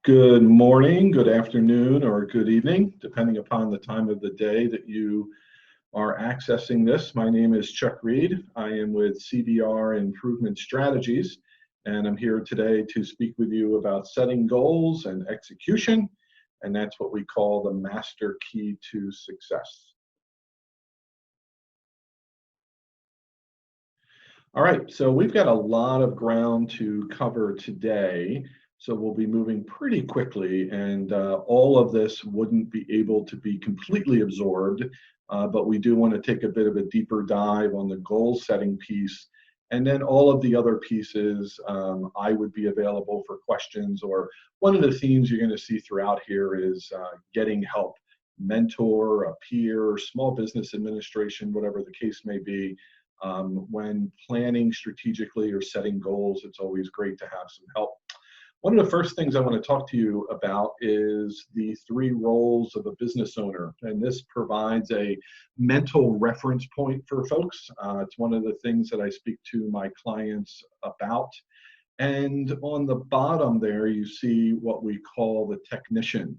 Good morning, good afternoon, or good evening, depending upon the time of the day that you are accessing this. My name is Chuck Reed. I am with CBR Improvement Strategies, and I'm here today to speak with you about setting goals and execution, and that's what we call the master key to success. All right, so we've got a lot of ground to cover today. So we'll be moving pretty quickly, and all of this wouldn't be able to be completely absorbed, but we do want to take a bit of a deeper dive on the goal setting piece. And then all of the other pieces, I would be available for questions, or one of the themes you're going to see throughout here is getting help, mentor, a peer, small business administration, whatever the case may be. When planning strategically or setting goals, it's always great to have some help. One of the first things I want to talk to you about is the 3 roles of a business owner, and this provides a mental reference point for folks. It's one of the things that I speak to my clients about. And on the bottom there, you see what we call the technician.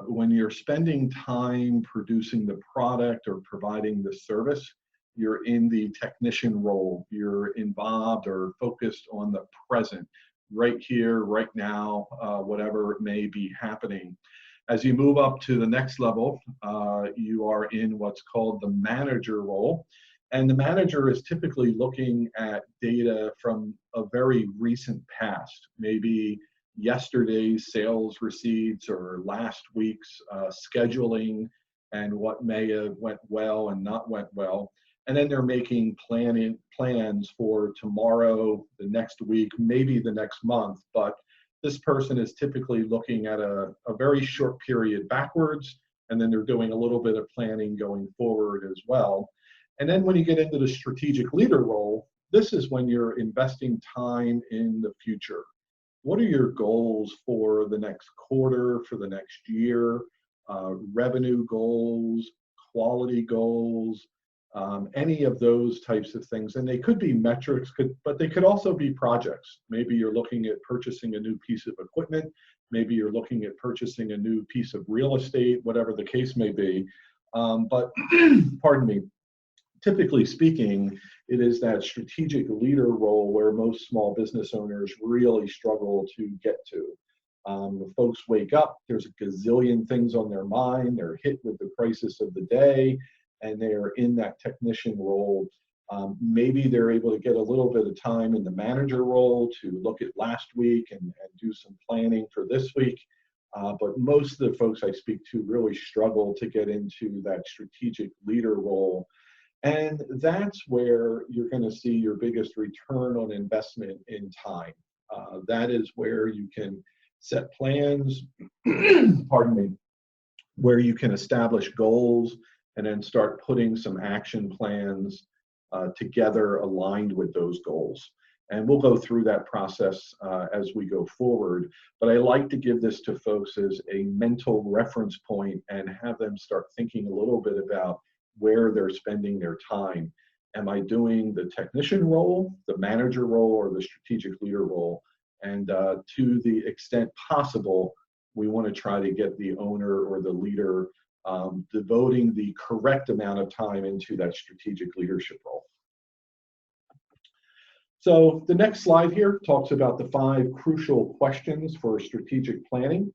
When you're spending time producing the product or providing the service, you're in the technician role. You're involved or focused on the present, right here, right now, whatever may be happening. As you move up to the next level, you are in what's called the manager role. And the manager is typically looking at data from a very recent past, maybe yesterday's sales receipts or last week's scheduling and what may have went well and not went well. And then they're making plans for tomorrow, the next week, maybe the next month. But this person is typically looking at a very short period backwards, and then they're doing a little bit of planning going forward as well. And then when you get into the strategic leader role, this is when you're investing time in the future. What are your goals for the next quarter, for the next year, revenue goals, quality goals, any of those types of things. And they could be metrics, but they could also be projects. Maybe you're looking at purchasing a new piece of equipment. Maybe you're looking at purchasing a new piece of real estate, whatever the case may be. But pardon me, typically speaking, it is that strategic leader role where most small business owners really struggle to get to. When folks wake up, there's a gazillion things on their mind. They're hit with the crisis of the day, and they are in that technician role. Maybe they're able to get a little bit of time in the manager role to look at last week and do some planning for this week. But most of the folks I speak to really struggle to get into that strategic leader role. And that's where you're going to see your biggest return on investment in time. That is where you can set plans, pardon me, where you can establish goals, and then start putting some action plans together aligned with those goals. And we'll go through that process as we go forward. But I like to give this to folks as a mental reference point and have them start thinking a little bit about where they're spending their time. Am I doing the technician role, the manager role, or the strategic leader role? And to the extent possible, we want to try to get the owner or the leader devoting the correct amount of time into that strategic leadership role. So the next slide here talks about the 5 crucial questions for strategic planning.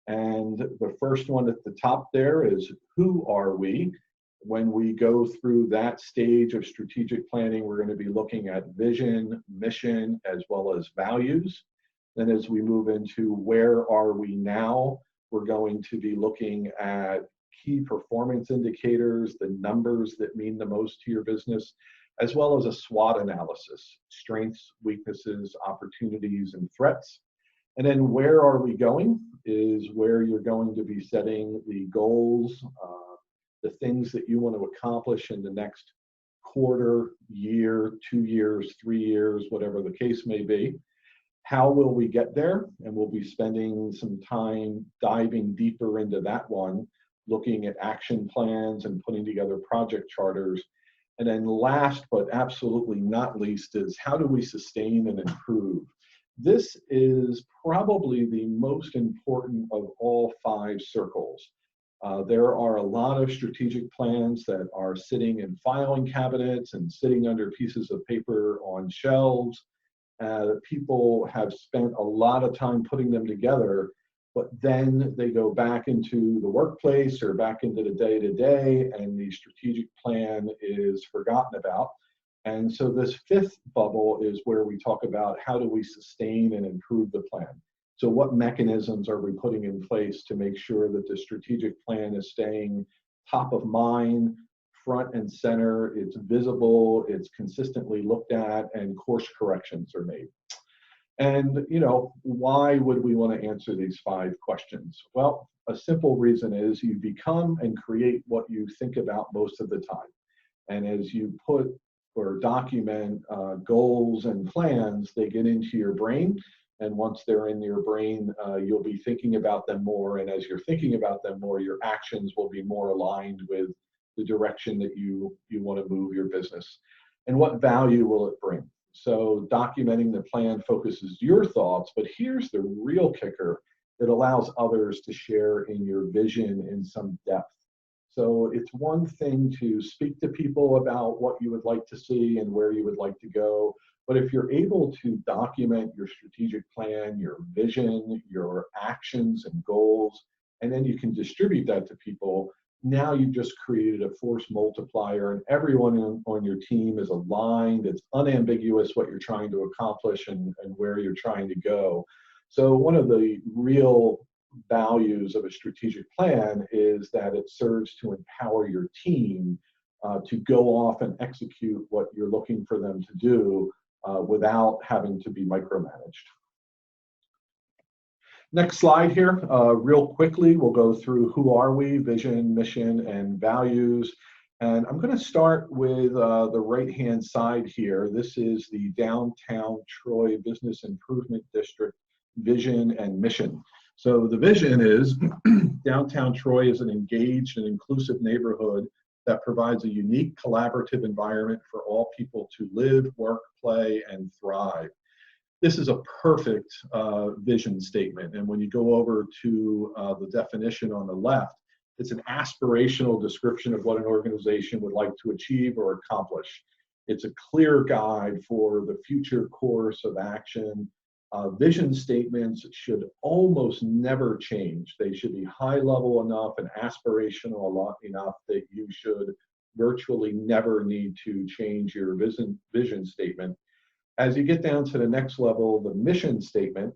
And the first one at the top there is, who are we? When we go through that stage of strategic planning, we're going to be looking at vision, mission, as well as values. Then as we move into where are we now, we're going to be looking at key performance indicators, the numbers that mean the most to your business, as well as a SWOT analysis, strengths, weaknesses, opportunities, and threats. And then where are we going is where you're going to be setting the goals, the things that you want to accomplish in the next quarter, year, 2 years, 3 years, whatever the case may be. How will we get there? And we'll be spending some time diving deeper into that one, looking at action plans and putting together project charters. And then last but absolutely not least is, how do we sustain and improve? This is probably the most important of all 5 circles. There are a lot of strategic plans that are sitting in filing cabinets and sitting under pieces of paper on shelves. People have spent a lot of time putting them together, but then they go back into the workplace or back into the day-to-day, and the strategic plan is forgotten about. And so this 5th bubble is where we talk about how do we sustain and improve the plan. So what mechanisms are we putting in place to make sure that the strategic plan is staying top of mind, front and center, it's visible, it's consistently looked at, and course corrections are made. And, why would we want to answer these 5 questions? Well, a simple reason is you become and create what you think about most of the time. And as you put or document goals and plans, they get into your brain. And once they're in your brain, you'll be thinking about them more. And as you're thinking about them more, your actions will be more aligned with the direction that you want to move your business. And what value will it bring? So documenting the plan focuses your thoughts, but here's the real kicker. It allows others to share in your vision in some depth. So it's one thing to speak to people about what you would like to see and where you would like to go. But if you're able to document your strategic plan, your vision, your actions and goals, and then you can distribute that to people, now you've just created a force multiplier, and everyone on your team is aligned. It's unambiguous what you're trying to accomplish and where you're trying to go. So one of the real values of a strategic plan is that it serves to empower your team to go off and execute what you're looking for them to do without having to be micromanaged. Next slide here, real quickly, we'll go through who are we, vision, mission, and values. And I'm going to start with the right-hand side here. This is the Downtown Troy Business Improvement District vision and mission. So the vision is Downtown Troy is an engaged and inclusive neighborhood that provides a unique collaborative environment for all people to live, work, play, and thrive. This is a perfect vision statement. And when you go over to the definition on the left, it's an aspirational description of what an organization would like to achieve or accomplish. It's a clear guide for the future course of action. Vision statements should almost never change. They should be high level enough and aspirational enough that you should virtually never need to change your vision statement. As you get down to the next level, the mission statement,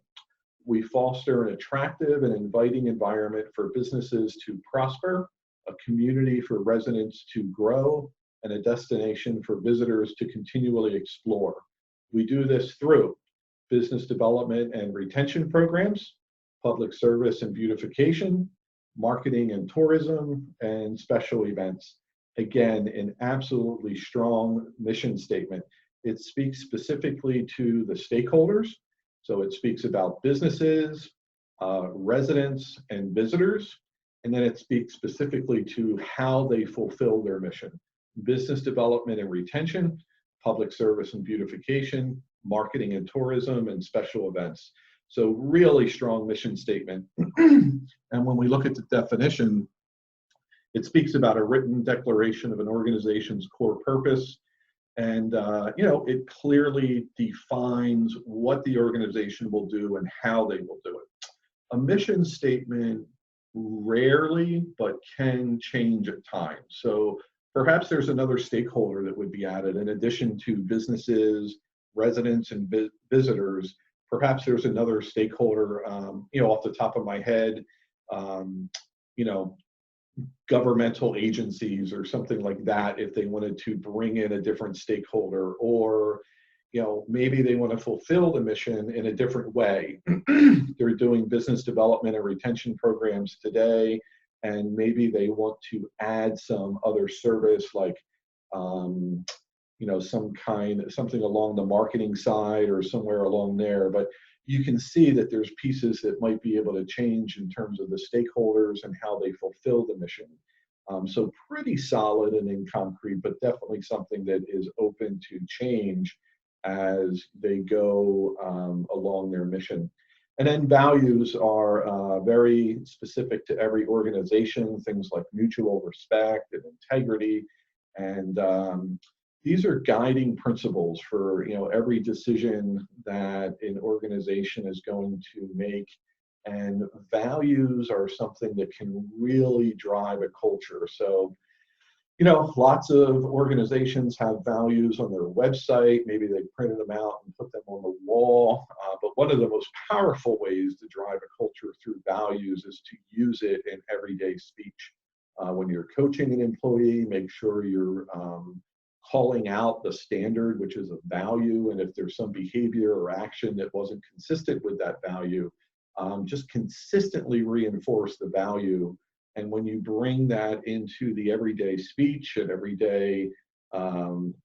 we foster an attractive and inviting environment for businesses to prosper, a community for residents to grow, and a destination for visitors to continually explore. We do this through business development and retention programs, public service and beautification, marketing and tourism, and special events. Again, an absolutely strong mission statement. It speaks specifically to the stakeholders. So it speaks about businesses, residents, and visitors. And then it speaks specifically to how they fulfill their mission. Business development and retention, public service and beautification, marketing and tourism, and special events. So really strong mission statement. And when we look at the definition, it speaks about a written declaration of an organization's core purpose. And it clearly defines what the organization will do and how they will do it. A mission statement rarely, but can change at times. So perhaps there's another stakeholder that would be added in addition to businesses, residents, and visitors. Perhaps there's another stakeholder, off the top of my head, governmental agencies or something like that, if they wanted to bring in a different stakeholder, or maybe they want to fulfill the mission in a different way. They're doing business development and retention programs today, and maybe they want to add some other service like something along the marketing side or somewhere along there. But you can see that there's pieces that might be able to change in terms of the stakeholders and how they fulfill the mission. So pretty solid and in concrete, but definitely something that is open to change as they go along their mission. And then values are very specific to every organization, things like mutual respect and integrity. And these are guiding principles for every decision that an organization is going to make. And values are something that can really drive a culture. So lots of organizations have values on their website. Maybe they printed them out and put them on the wall. But one of the most powerful ways to drive a culture through values is to use it in everyday speech. When you're coaching an employee, make sure you're calling out the standard, which is a value. And if there's some behavior or action that wasn't consistent with that value, just consistently reinforce the value. And when you bring that into the everyday speech and everyday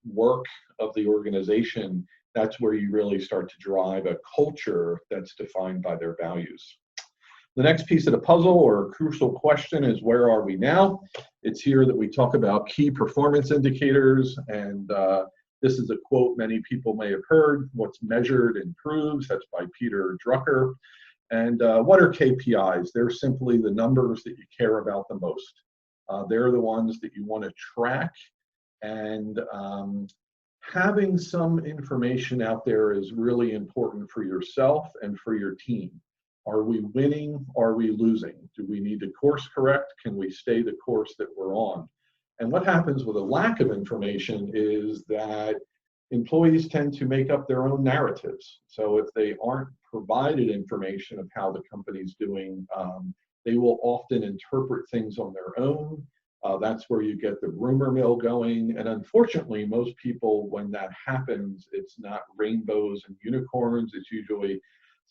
work of the organization, that's where you really start to drive a culture that's defined by their values. The next piece of the puzzle, or crucial question, is where are we now? It's here that we talk about key performance indicators. And this is a quote many people may have heard: "What's measured improves." That's by Peter Drucker. And what are KPIs? They're simply the numbers that you care about the most. They're the ones that you want to track. And having some information out there is really important for yourself and for your team. Are we winning? Are we losing? Do we need to course correct? Can we stay the course that we're on? And what happens with a lack of information is that employees tend to make up their own narratives. So if they aren't provided information of how the company's doing, they will often interpret things on their own. That's where you get the rumor mill going. And unfortunately, most people, when that happens, it's not rainbows and unicorns. It's usually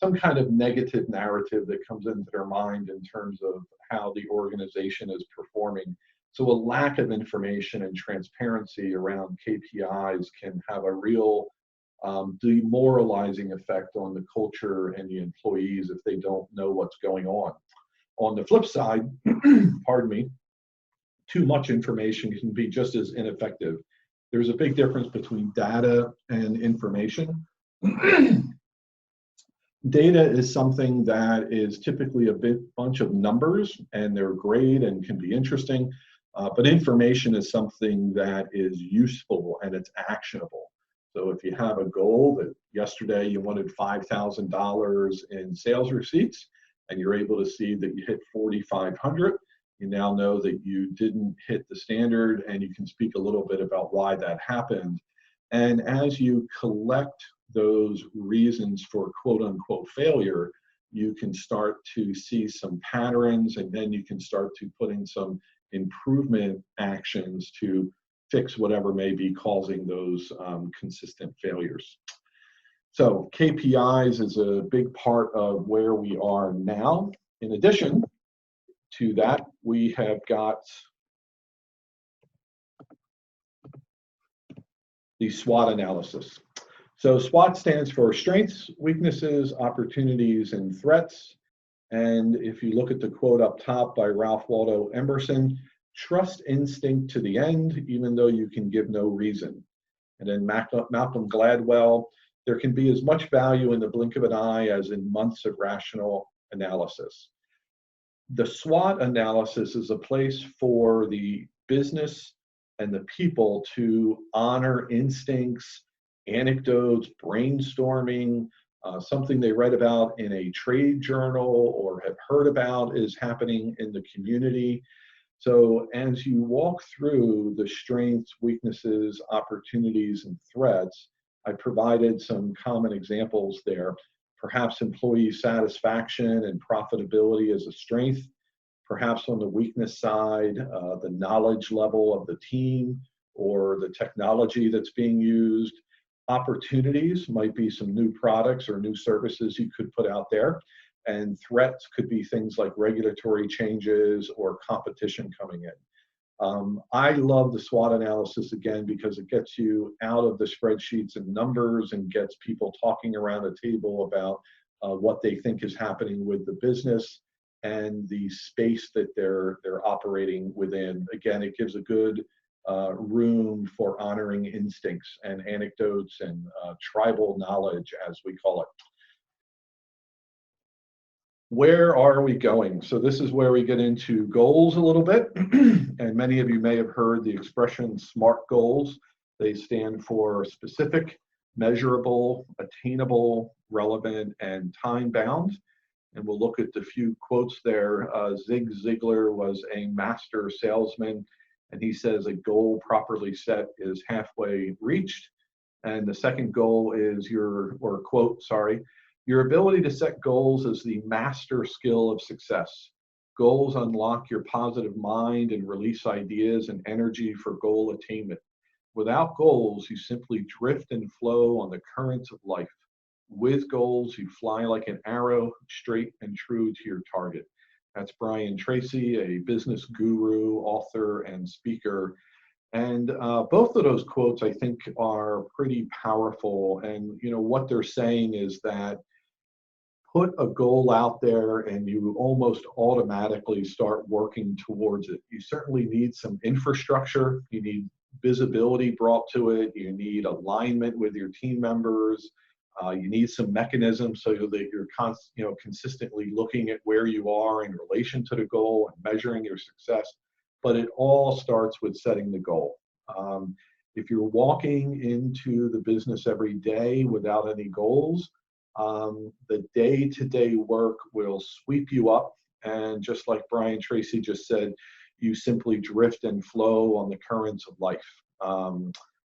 some kind of negative narrative that comes into their mind in terms of how the organization is performing. So a lack of information and transparency around KPIs can have a real demoralizing effect on the culture and the employees if they don't know what's going on. On the flip side, pardon me, too much information can be just as ineffective. There's a big difference between data and information. Data is something that is typically a bunch of numbers, and they're great and can be interesting. But information is something that is useful and it's actionable. So if you have a goal that yesterday you wanted $5,000 in sales receipts and you're able to see that you hit 4,500, you now know that you didn't hit the standard, and you can speak a little bit about why that happened. And as you collect those reasons for quote unquote failure, you can start to see some patterns, and then you can start to put in some improvement actions to fix whatever may be causing those consistent failures. So KPIs is a big part of where we are now. In addition to that, we have got the SWOT analysis. So SWOT stands for strengths, weaknesses, opportunities, and threats. And if you look at the quote up top by Ralph Waldo Emerson, trust instinct to the end, even though you can give no reason. And then Malcolm Gladwell, there can be as much value in the blink of an eye as in months of rational analysis. The SWOT analysis is a place for the business and the people to honor instincts, anecdotes, brainstorming, something they read about in a trade journal or have heard about is happening in the community. So as you walk through the strengths, weaknesses, opportunities, and threats, I provided some common examples there. Perhaps employee satisfaction and profitability as a strength. Perhaps on the weakness side, the knowledge level of the team or the technology that's being used. Opportunities might be some new products or new services you could put out there. And threats could be things like regulatory changes or competition coming in. I love the SWOT analysis, again, because it gets you out of the spreadsheets and numbers and gets people talking around a table about what they think is happening with the business and the space that they're operating within. Again, it gives a good room for honoring instincts and anecdotes and tribal knowledge, as we call it. Where are we going? So this is where we get into goals a little bit. And many of you may have heard the expression SMART goals. They stand for specific, measurable, attainable, relevant, and time-bound. And we'll look at the few quotes there. Zig Ziglar was a master salesman, and he says a goal properly set is halfway reached. And the second goal is your ability to set goals is the master skill of success. Goals unlock your positive mind and release ideas and energy for goal attainment. Without goals, you simply drift and flow on the currents of life. With goals, you fly like an arrow, straight and true to your target. That's Brian Tracy, a business guru, author, and speaker. And both of those quotes, I think, are pretty powerful. And what they're saying is that put a goal out there and you almost automatically start working towards it. You certainly need some infrastructure. You need visibility brought to it. You need alignment with your team members. You need some mechanisms so that you're consistently looking at where you are in relation to the goal and measuring your success. But it all starts with setting the goal. If you're walking into the business every day without any goals, the day-to-day work will sweep you up, and just like Brian Tracy just said, you simply drift and flow on the currents of life.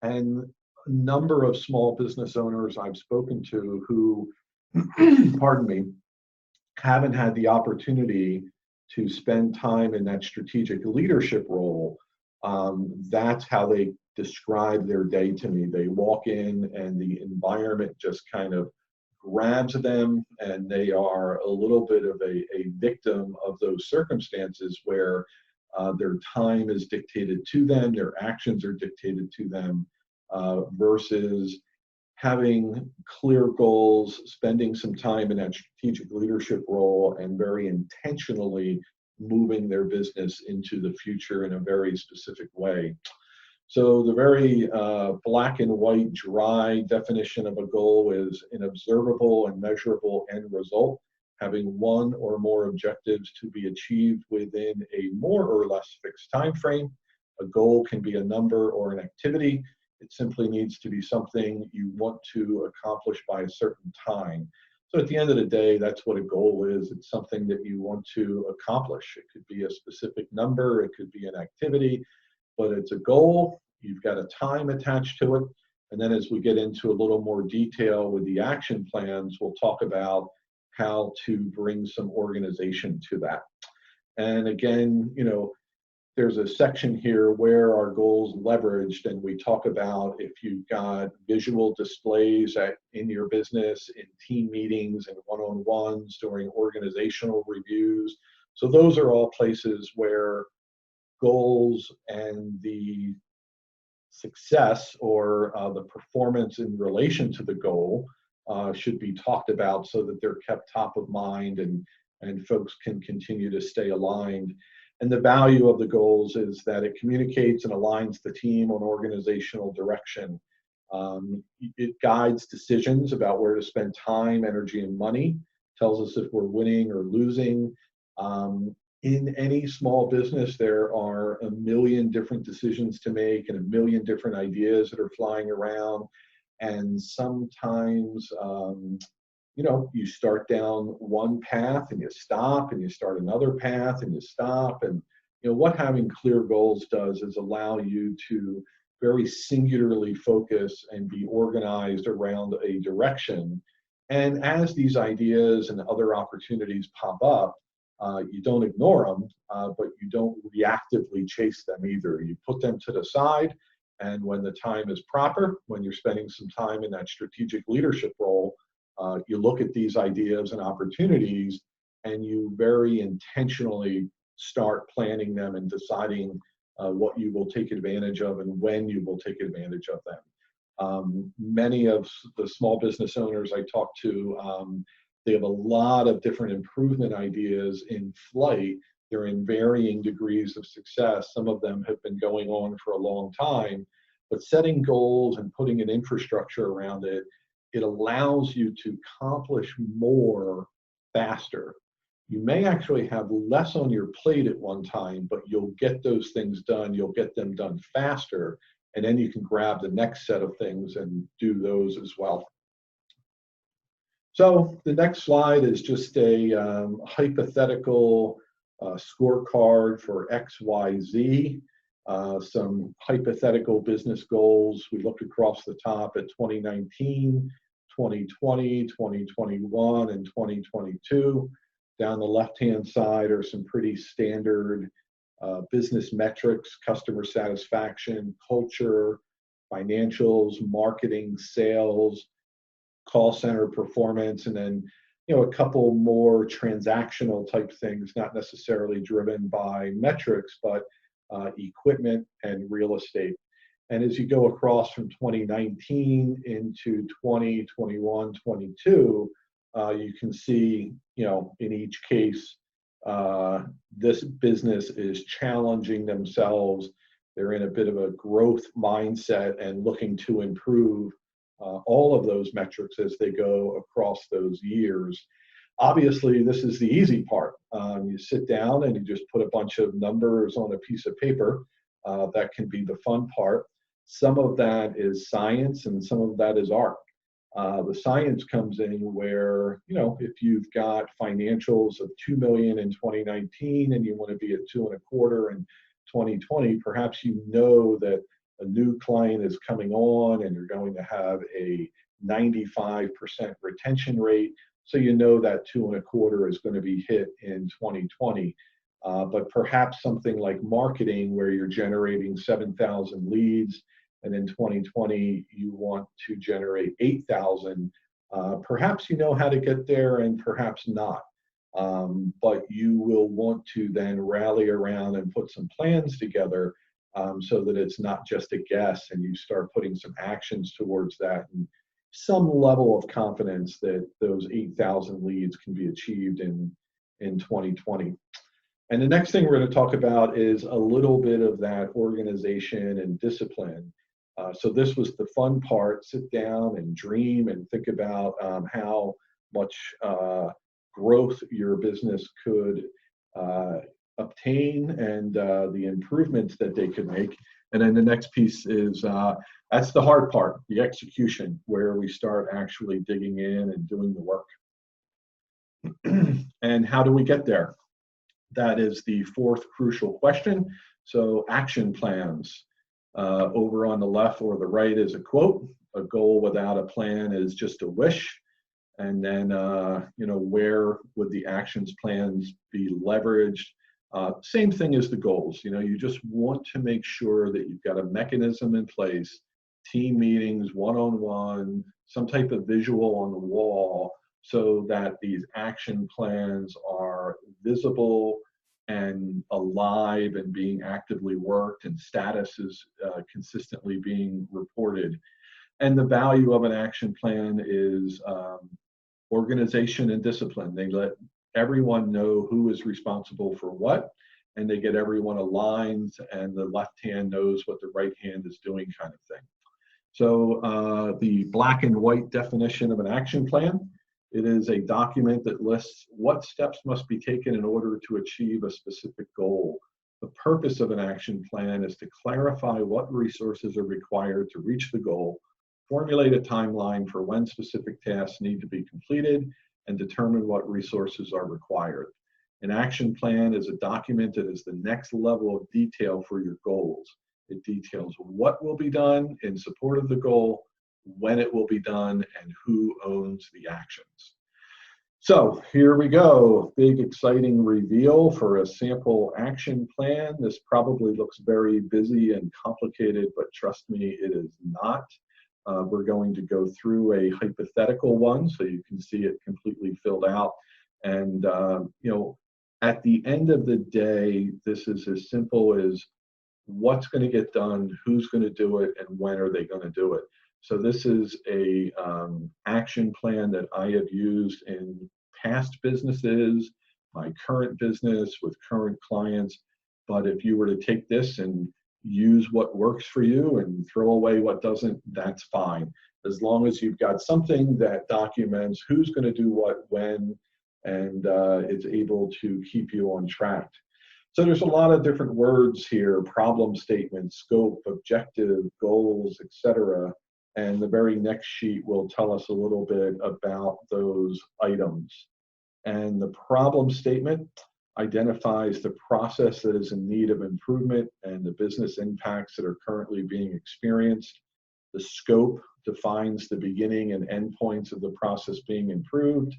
And a number of small business owners I've spoken to who, pardon me, haven't had the opportunity to spend time in that strategic leadership role, that's how they describe their day to me. They walk in and the environment just kind of grabs them, and they are a little bit of a victim of those circumstances where their time is dictated to them, their actions are dictated to them, versus having clear goals, spending some time in that strategic leadership role, and very intentionally moving their business into the future in a very specific way. So the very black and white, dry definition of a goal is an observable and measurable end result, having one or more objectives to be achieved within a more or less fixed time frame. A goal can be a number or an activity. It simply needs to be something you want to accomplish by a certain time. So at the end of the day, that's what a goal is. It's something that you want to accomplish. It could be a specific number, it could be an activity, but it's a goal. You've got a time attached to it. And then as we get into a little more detail with the action plans, we'll talk about how to bring some organization to that. And again, there's a section here where our goals leveraged, and we talk about if you've got visual displays in your business, in team meetings and one-on-ones, during organizational reviews. So those are all places where goals and the success or the performance in relation to the goal should be talked about so that they're kept top of mind and folks can continue to stay aligned. And the value of the goals is that it communicates and aligns the team on organizational direction. It guides decisions about where to spend time, energy, and money, tells us if we're winning or losing. In any small business, there are a million different decisions to make and a million different ideas that are flying around. And sometimes, you start down one path and you stop, and you start another path and you stop. And what having clear goals does is allow you to very singularly focus and be organized around a direction. And as these ideas and other opportunities pop up, you don't ignore them, but you don't reactively chase them either. You put them to the side, and when the time is proper, when you're spending some time in that strategic leadership role, you look at these ideas and opportunities, and you very intentionally start planning them and deciding what you will take advantage of and when you will take advantage of them. Many of the small business owners I talk to, they have a lot of different improvement ideas in flight They're in varying degrees of success. Some of them have been going on for a long time, but setting goals and putting an infrastructure around it, it allows you to accomplish more faster. You may actually have less on your plate at one time, but you'll get those things done. You'll get them done faster, and then you can grab the next set of things and do those as well. So the next slide is just a hypothetical scorecard for XYZ. Some hypothetical business goals. We looked across the top at 2019, 2020, 2021, and 2022. Down the left-hand side are some pretty standard business metrics: customer satisfaction, culture, financials, marketing, sales, call center performance, and then a couple more transactional type things, not necessarily driven by metrics, but equipment and real estate. And as you go across from 2019 into 20, 21, 22, you can see, in each case, this business is challenging themselves. They're in a bit of a growth mindset and looking to improve all of those metrics as they go across those years. Obviously, this is the easy part. You sit down and you just put a bunch of numbers on a piece of paper. That can be the fun part. Some of that is science and some of that is art. The science comes in where, if you've got financials of 2 million in 2019 and you want to be at 2.25 in 2020, perhaps you know that a new client is coming on and you're going to have a 95% retention rate. So you know that 2.25 is going to be hit in 2020. But perhaps something like marketing, where you're generating 7,000 leads, and in 2020 you want to generate 8,000. Perhaps you know how to get there and perhaps not. But you will want to then rally around and put some plans together so that it's not just a guess, and you start putting some actions towards that, and some level of confidence that those 8,000 leads can be achieved in 2020. And the next thing we're going to talk about is a little bit of that organization and discipline. So this was the fun part. Sit down and dream and think about how much growth your business could obtain, and the improvements that they could make. And then the next piece is, that's the hard part, the execution, where we start actually digging in and doing the work. And how do we get there? That is the fourth crucial question. So action plans. Over on the left or the right is a quote: "A goal without a plan is just a wish." And then, where would the actions plans be leveraged? Same thing as the goals. You just want to make sure that you've got a mechanism in place, team meetings, one-on-one, some type of visual on the wall, so that these action plans are visible and alive and being actively worked, and status is consistently being reported. And the value of an action plan is organization and discipline. They let everyone know who is responsible for what, and they get everyone aligned, and the left hand knows what the right hand is doing, kind of thing. So the black and white definition of an action plan: it is a document that lists what steps must be taken in order to achieve a specific goal. The purpose of an action plan is to clarify what resources are required to reach the goal, formulate a timeline for when specific tasks need to be completed, and determine what resources are required. An action plan is a document that is the next level of detail for your goals. It details what will be done in support of the goal, when it will be done, and who owns the actions. So here we go. Big, exciting reveal for a sample action plan. This probably looks very busy and complicated, but trust me, it is not. We're going to go through a hypothetical one so you can see it completely filled out. And, at the end of the day, this is as simple as what's going to get done, who's going to do it, and when are they going to do it. So this is a action plan that I have used in past businesses, my current business with current clients. But if you were to take this and use what works for you and throw away what doesn't, that's fine. As long as you've got something that documents who's going to do what, when, and it's able to keep you on track. So there's a lot of different words here: problem statement, scope, objective, goals, etc. And the very next sheet will tell us a little bit about those items. And the problem statement identifies the process that is in need of improvement and the business impacts that are currently being experienced. The scope defines the beginning and end points of the process being improved.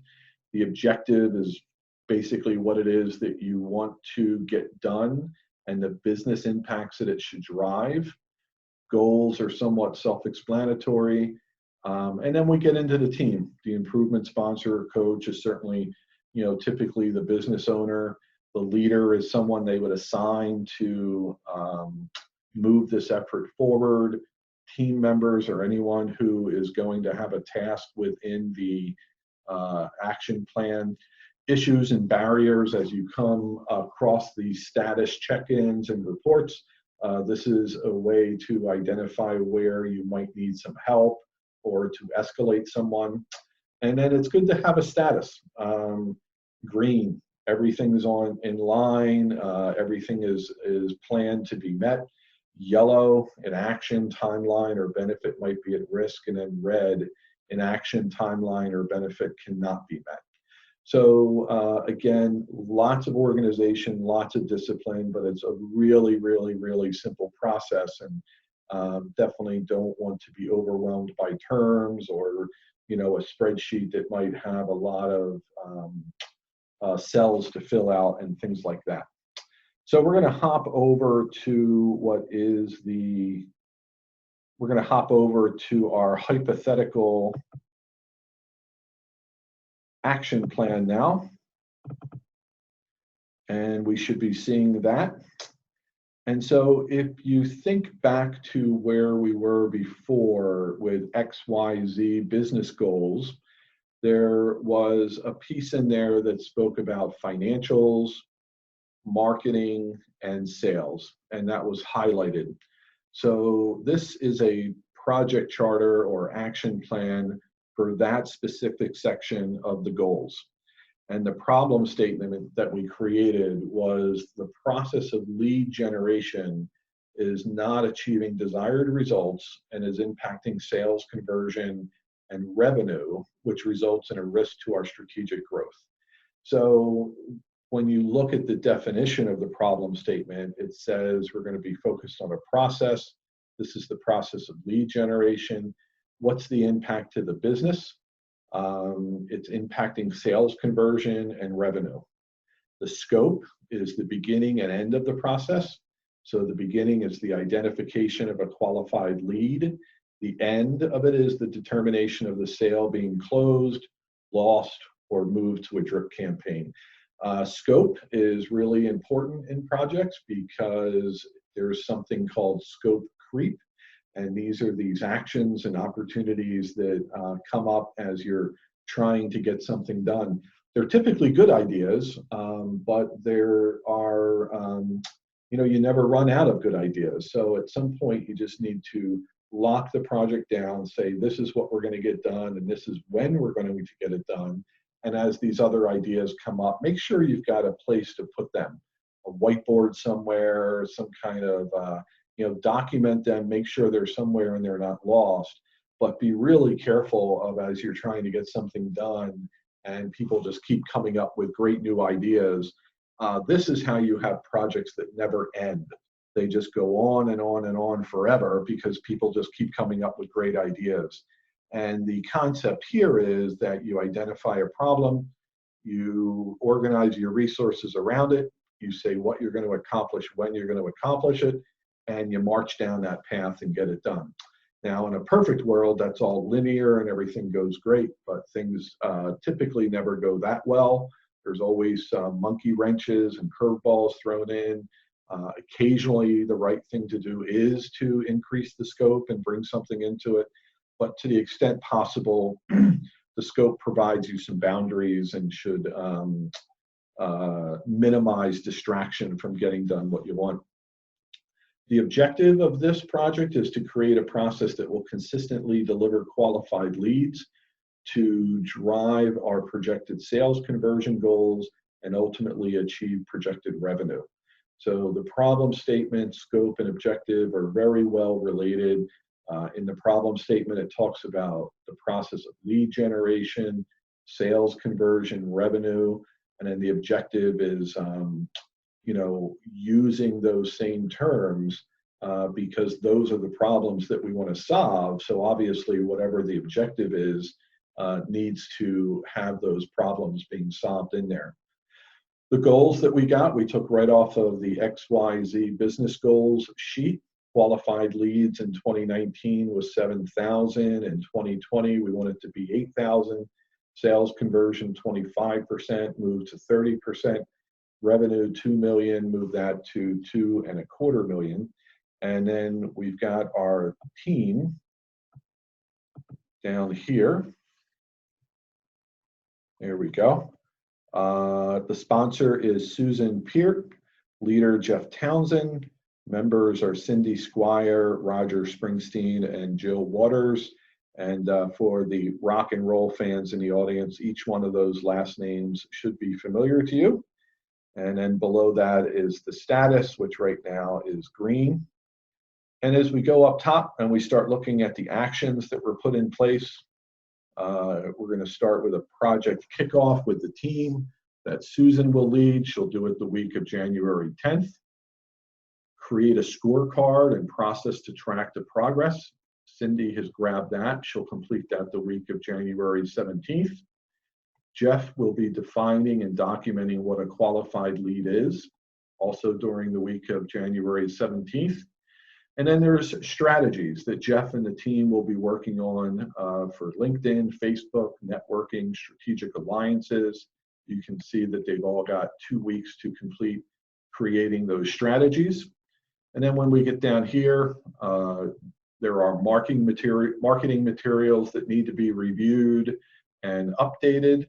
The objective is basically what it is that you want to get done and the business impacts that it should drive. Goals are somewhat self-explanatory. And then we get into the team. The improvement sponsor or coach is certainly, typically the business owner. The leader is someone they would assign to move this effort forward. Team members or anyone who is going to have a task within the action plan. Issues and barriers as you come across the status check-ins and reports. This is a way to identify where you might need some help or to escalate someone. And then it's good to have a status. Green, everything is in line, everything is planned to be met. Yellow, an action, timeline, or benefit might be at risk. And then red, an action, timeline, or benefit cannot be met. So again, lots of organization, lots of discipline, but it's a really, really, really simple process, and definitely don't want to be overwhelmed by terms or, a spreadsheet that might have a lot of cells to fill out and things like that. So we're going to hop over to our hypothetical action plan now, and we should be seeing that. And so if you think back to where we were before with XYZ business goals, there was a piece in there that spoke about financials, marketing, and sales, and that was highlighted. So this is a project charter or action plan for that specific section of the goals. And the problem statement that we created was the process of lead generation is not achieving desired results and is impacting sales conversion and revenue, which results in a risk to our strategic growth. So when you look at the definition of the problem statement, it says we're going to be focused on a process. This is the process of lead generation. What's the impact to the business? It's impacting sales conversion and revenue. The scope is the beginning and end of the process. So the beginning is the identification of a qualified lead. The end of it is the determination of the sale being closed, lost, or moved to a drip campaign. Scope is really important in projects because there's something called scope creep. And these are these actions and opportunities that come up as you're trying to get something done. They're typically good ideas, but there are, you never run out of good ideas. So at some point, you just need to lock the project down, say, this is what we're going to get done, and this is when we're going to get it done. And as these other ideas come up, make sure you've got a place to put them, a whiteboard somewhere, some kind of, document them, make sure they're somewhere and they're not lost, but be really careful of as you're trying to get something done and people just keep coming up with great new ideas. This is how you have projects that never end. They just go on and on and on forever because people just keep coming up with great ideas. And the concept here is that you identify a problem, you organize your resources around it, you say what you're going to accomplish, when you're going to accomplish it, and you march down that path and get it done. Now, in a perfect world, that's all linear and everything goes great, but things typically never go that well. There's always monkey wrenches and curveballs thrown in. Occasionally, the right thing to do is to increase the scope and bring something into it, but to the extent possible, the scope provides you some boundaries and should minimize distraction from getting done what you want. The objective of this project is to create a process that will consistently deliver qualified leads to drive our projected sales conversion goals and ultimately achieve projected revenue. So the problem statement, scope, and objective are very well related. In the problem statement, it talks about the process of lead generation, sales conversion, revenue, and then the objective is using those same terms because those are the problems that we want to solve. So obviously, whatever the objective is, needs to have those problems being solved in there. The goals that we got, we took right off of the XYZ business goals sheet. Qualified leads in 2019 was 7,000. In 2020, we want it to be 8,000. Sales conversion 25%, moved to 30%. Revenue 2 million, move that to 2.25 million. And then we've got our team down here. There we go. The sponsor is Susan Peart, leader Jeff Townsend. Members are Cindy Squire, Roger Springsteen, and Jill Waters. And for the rock and roll fans in the audience, each one of those last names should be familiar to you. And then below that is the status, which right now is green. And as we go up top and we start looking at the actions that were put in place, we're going to start with a project kickoff with the team that Susan will lead. She'll do it the week of January 10th. Create a scorecard and process to track the progress. Cindy has grabbed that. She'll complete that the week of January 17th. Jeff will be defining and documenting what a qualified lead is, also during the week of January 17th. And then there's strategies that Jeff and the team will be working on for LinkedIn, Facebook, networking, strategic alliances. You can see that they've all got 2 weeks to complete creating those strategies. And then when we get down here, there are marketing materials that need to be reviewed and updated.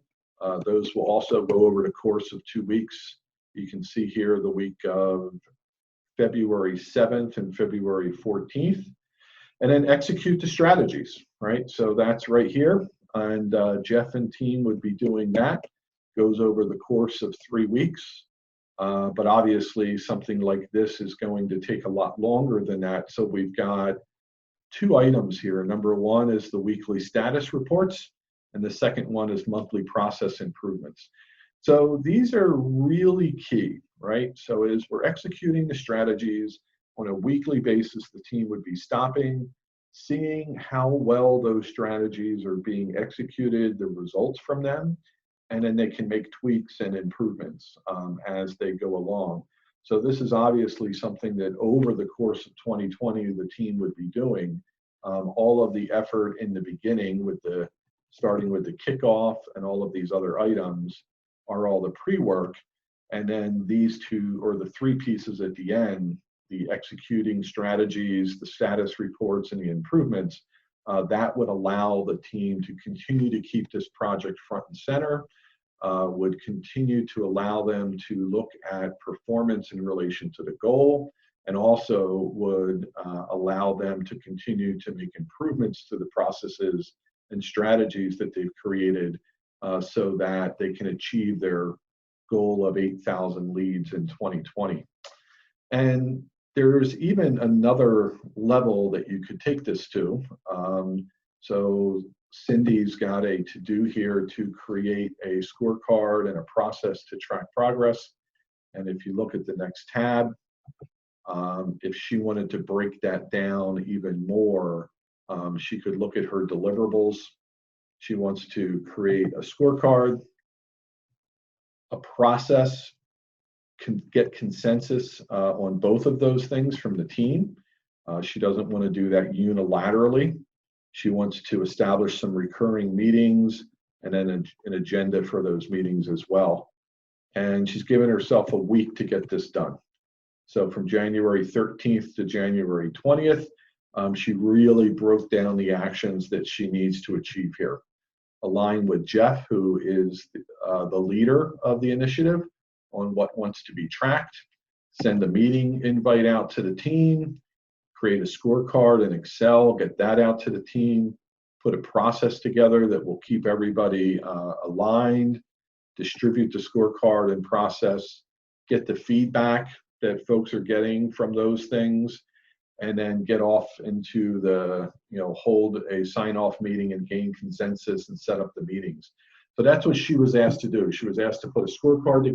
Those will also go over the course of 2 weeks. You can see here the week of February 7th and February 14th. And then execute the strategies, right? So that's right here. And Jeff and team would be doing that. Goes over the course of 3 weeks. But obviously something like this is going to take a lot longer than that. So we've got 2 items here. Number 1 is the weekly status reports, and the second one is monthly process improvements. So these are really key, right? So as we're executing the strategies on a weekly basis, the team would be stopping, seeing how well those strategies are being executed, the results from them, and then they can make tweaks and improvements as they go along. So this is obviously something that over the course of 2020, the team would be doing. All of the effort in the beginning with starting with the kickoff and all of these other items are all the pre-work. And then these 2 or the 3 pieces at the end, the executing strategies, the status reports, and the improvements, that would allow the team to continue to keep this project front and center, would continue to allow them to look at performance in relation to the goal, and also would allow them to continue to make improvements to the processes and strategies that they've created so that they can achieve their goal of 8,000 leads in 2020. And there's even another level that you could take this to. So Cindy's got a to-do here to create a scorecard and a process to track progress. And if you look at the next tab, if she wanted to break that down even more, she could look at her deliverables. She wants to create a scorecard, a process, get consensus on both of those things from the team. She doesn't want to do that unilaterally. She wants to establish some recurring meetings and then an agenda for those meetings as well. And she's given herself a week to get this done. So from January 13th to January 20th, she really broke down the actions that she needs to achieve here. Align with Jeff, who is the leader of the initiative, on what wants to be tracked, send a meeting invite out to the team, create a scorecard in Excel, get that out to the team, put a process together that will keep everybody aligned, distribute the scorecard and process, get the feedback that folks are getting from those things, and then get off into the, hold a sign-off meeting and gain consensus and set up the meetings. So that's what she was asked to do. She was asked to put a scorecard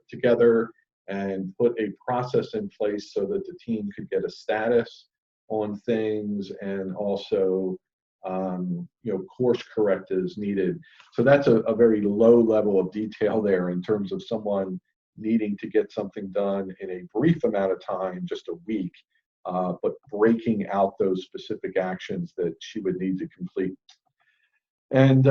together and put a process in place so that the team could get a status on things and also course correct as needed. So that's a very low level of detail there in terms of someone needing to get something done in a brief amount of time, just a week, but breaking out those specific actions that she would need to complete. And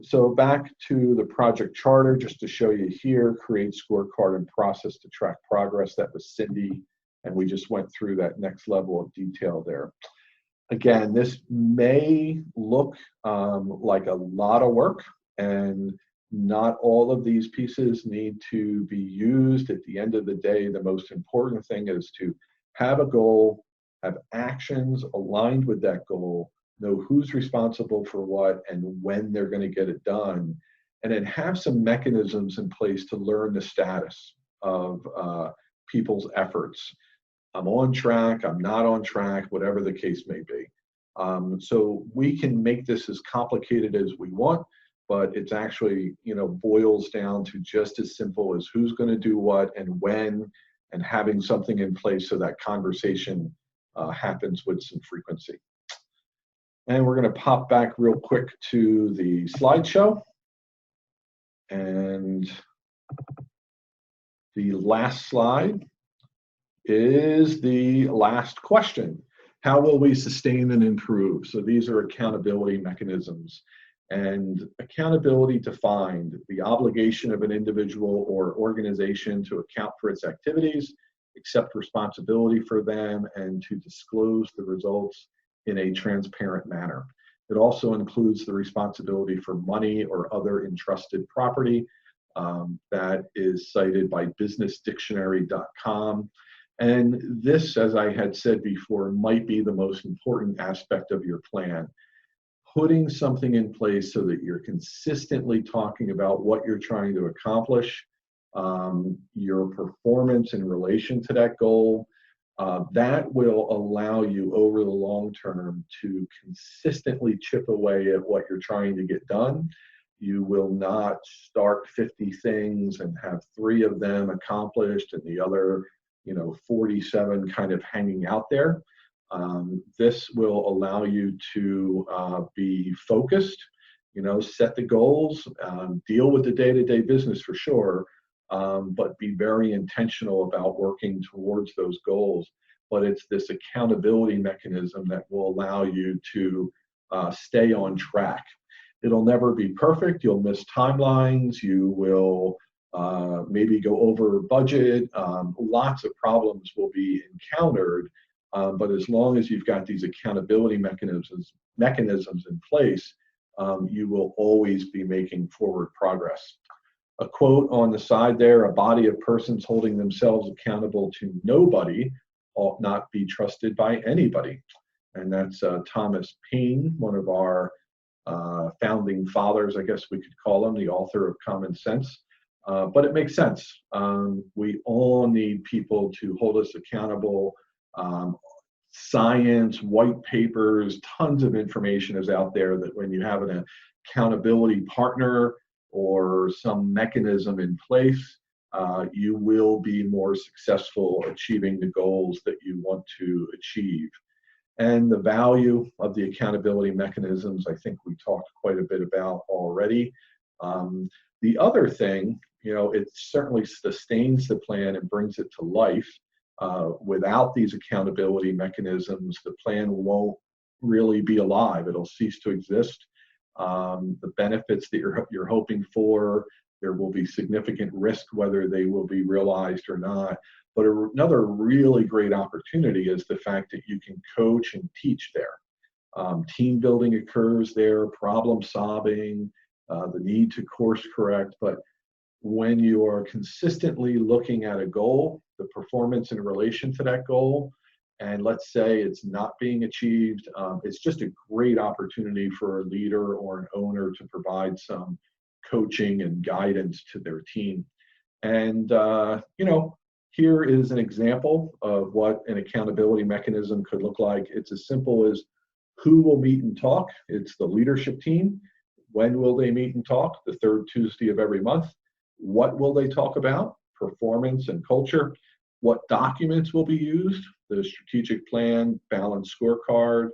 so back to the project charter, just to show you here, create scorecard and process to track progress. That was Cindy, and we just went through that next level of detail there. Again, this may look like a lot of work, and not all of these pieces need to be used. At the end of the day, the most important thing is to have a goal, have actions aligned with that goal, know who's responsible for what and when they're going to get it done, and then have some mechanisms in place to learn the status of people's efforts. I'm on track, I'm not on track, whatever the case may be. So we can make this as complicated as we want, but it's actually, boils down to just as simple as who's going to do what and when, and having something in place so that conversation happens with some frequency. And we're going to pop back real quick to the slideshow. And the last slide is the last question. How will we sustain and improve? So these are accountability mechanisms. And accountability defined: the obligation of an individual or organization to account for its activities, accept responsibility for them, and to disclose the results in a transparent manner. It also includes the responsibility for money or other entrusted property. That is cited by businessdictionary.com. And this, as I had said before, might be the most important aspect of your plan. Putting something in place so that you're consistently talking about what you're trying to accomplish, your performance in relation to that goal, that will allow you over the long term to consistently chip away at what you're trying to get done. You will not start 50 things and have 3 of them accomplished and the other 47 kind of hanging out there. This will allow you to be focused, set the goals, deal with the day-to-day business for sure, but be very intentional about working towards those goals. But it's this accountability mechanism that will allow you to stay on track. It'll never be perfect. You'll miss timelines. You will maybe go over budget. Lots of problems will be encountered. But as long as you've got these accountability mechanisms in place, you will always be making forward progress. A quote on the side there: a body of persons holding themselves accountable to nobody ought not be trusted by anybody. And that's Thomas Paine, one of our founding fathers, I guess we could call him, the author of Common Sense. But it makes sense. We all need people to hold us accountable. Science, white papers, tons of information is out there that when you have an accountability partner or some mechanism in place, you will be more successful achieving the goals that you want to achieve. And the value of the accountability mechanisms, I think we talked quite a bit about already. The other thing, it certainly sustains the plan and brings it to life. Without these accountability mechanisms, the plan won't really be alive. It'll cease to exist. The benefits that you're hoping for, there will be significant risk whether they will be realized or not. But another really great opportunity is the fact that you can coach and teach there. Team building occurs there, problem solving, the need to course correct. But when you are consistently looking at a goal, the performance in relation to that goal, and let's say it's not being achieved, it's just a great opportunity for a leader or an owner to provide some coaching and guidance to their team. And, here is an example of what an accountability mechanism could look like. It's as simple as who will meet and talk. It's the leadership team. When will they meet and talk? The third Tuesday of every month. What will they talk about? Performance and culture. What documents will be used? The strategic plan, balanced scorecard,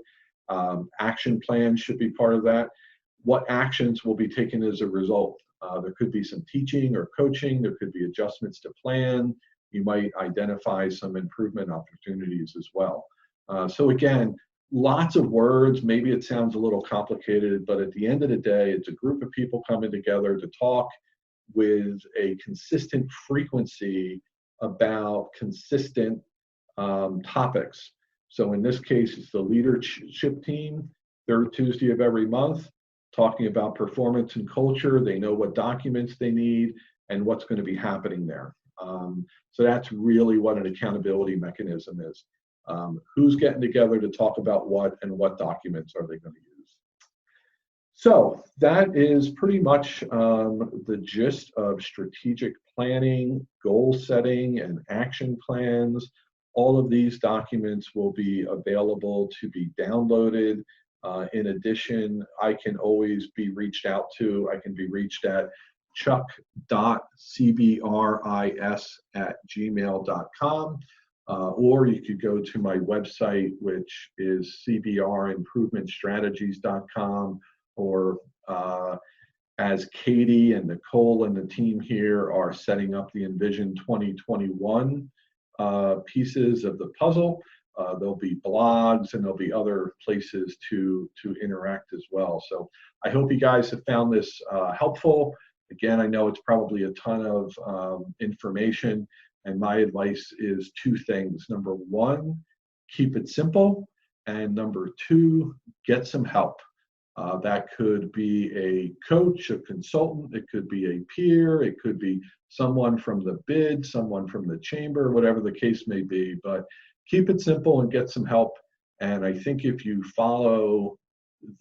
action plan should be part of that. What actions will be taken as a result? There could be some teaching or coaching. There could be adjustments to plan. You might identify some improvement opportunities as well. So again, lots of words. Maybe it sounds a little complicated, but at the end of the day, it's a group of people coming together to talk with a consistent frequency about consistent topics. So in this case, it's the leadership team, third Tuesday of every month, talking about performance and culture. They know what documents they need and what's going to be happening there. So that's really what an accountability mechanism is. Who's getting together to talk about what, and what documents are they going to use? So that is pretty much the gist of strategic planning, goal setting, and action plans. All of these documents will be available to be downloaded. In addition, I can always be reached out to. I can be reached at chuck.cbris@gmail.com, or you could go to my website, which is cbrimprovementstrategies.com, or as Katie and Nicole and the team here are setting up the Envision 2021 pieces of the puzzle, there'll be blogs and there'll be other places to interact as well. So I hope you guys have found this helpful. Again, I know it's probably a ton of information, and my advice is two things. Number one, keep it simple, and number two, get some help. That could be a coach, a consultant, it could be a peer, it could be someone from the bid, someone from the chamber, whatever the case may be, but keep it simple and get some help. And I think if you follow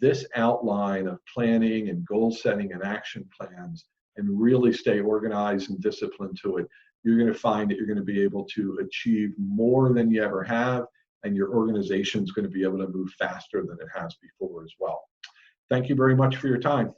this outline of planning and goal setting and action plans and really stay organized and disciplined to it, you're going to find that you're going to be able to achieve more than you ever have, and your organization is going to be able to move faster than it has before as well. Thank you very much for your time.